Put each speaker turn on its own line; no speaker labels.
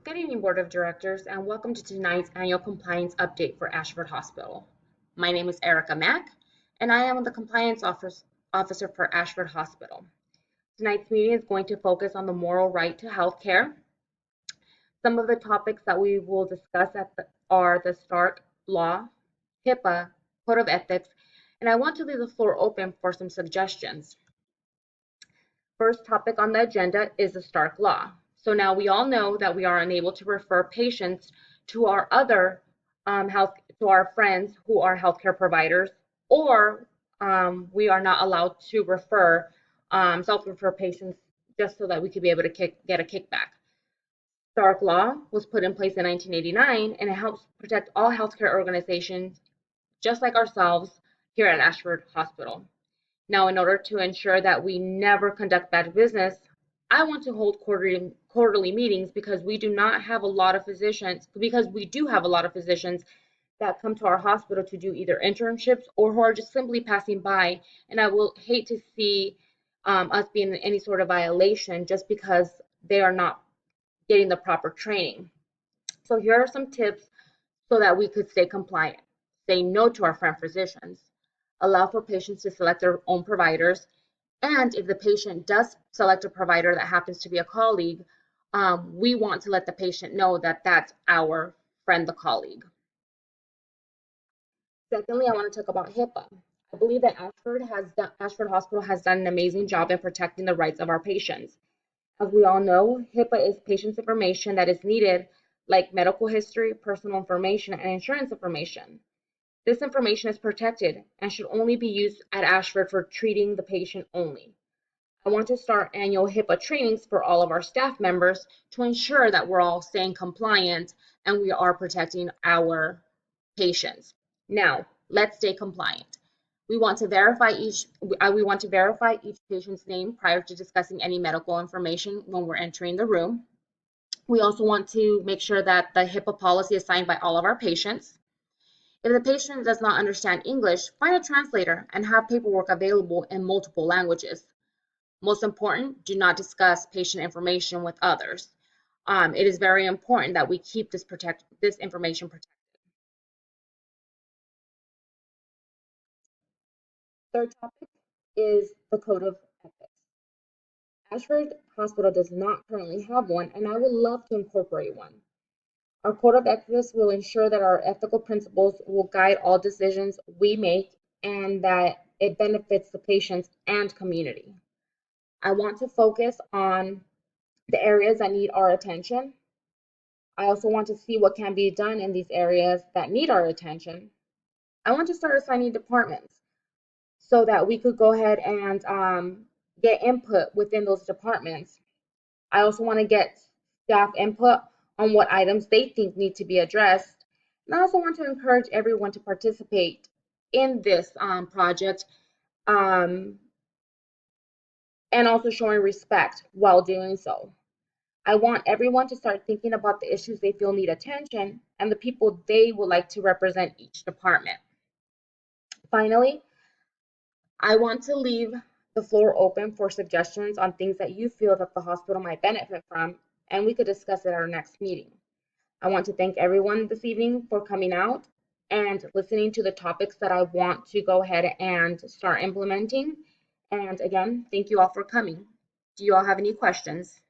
Good evening, Board of Directors, and welcome to tonight's annual compliance update for Ashford Hospital. My name is Erica Mack, and I am the compliance officer for Ashford Hospital. Tonight's meeting is going to focus on the moral right to health care. Some of the topics that we will discuss are the Stark Law, HIPAA, Code of Ethics, and I want to leave the floor open for some suggestions. First topic on the agenda is the Stark Law. So now we all know that we are unable to refer patients to our other to our friends who are healthcare providers, or we are not allowed to refer self-refer patients just so that we could be able to get a kickback. Stark Law was put in place in 1989, and it helps protect all healthcare organizations, just like ourselves here at Ashford Hospital. Now, in order to ensure that we never conduct bad business, I want to hold quarterly meetings because we do have a lot of physicians that come to our hospital to do either internships or who are just simply passing by. And I will hate to see us be in any sort of violation just because they are not getting the proper training. So here are some tips so that we could stay compliant. Say no to our friend physicians. Allow for patients to select their own providers. And if the patient does select a provider that happens to be a colleague, we want to let the patient know that that's our friend, the colleague. Secondly, I want to talk about HIPAA. I believe that Ashford Hospital has done an amazing job in protecting the rights of our patients. As we all know, HIPAA is patient's information that is needed, like medical history, personal information, and insurance information. This information is protected and should only be used at Ashford for treating the patient only. I want to start annual HIPAA trainings for all of our staff members to ensure that we're all staying compliant and we are protecting our patients. Now, let's stay compliant. We want to verify each patient's name prior to discussing any medical information when we're entering the room. We also want to make sure that the HIPAA policy is signed by all of our patients. If the patient does not understand English, find a translator and have paperwork available in multiple languages. Most important, do not discuss patient information with others. It is very important that we keep this information protected. Third topic is the Code of Ethics. Ashford Hospital does not currently have one, and I would love to incorporate one. Our Code of Ethics will ensure that our ethical principles will guide all decisions we make and that it benefits the patients and community. I want to focus on the areas that need our attention. I also want to see what can be done in these areas that need our attention. I want to start assigning departments so that we could go ahead and get input within those departments. I also want to get staff input on what items they think need to be addressed. And I also want to encourage everyone to participate in this project and also showing respect while doing so. I want everyone to start thinking about the issues they feel need attention and the people they would like to represent each department. Finally, I want to leave the floor open for suggestions on things that you feel that the hospital might benefit from, and we could discuss at our next meeting. I want to thank everyone this evening for coming out and listening to the topics that I want to go ahead and start implementing. And again, thank you all for coming. Do you all have any questions?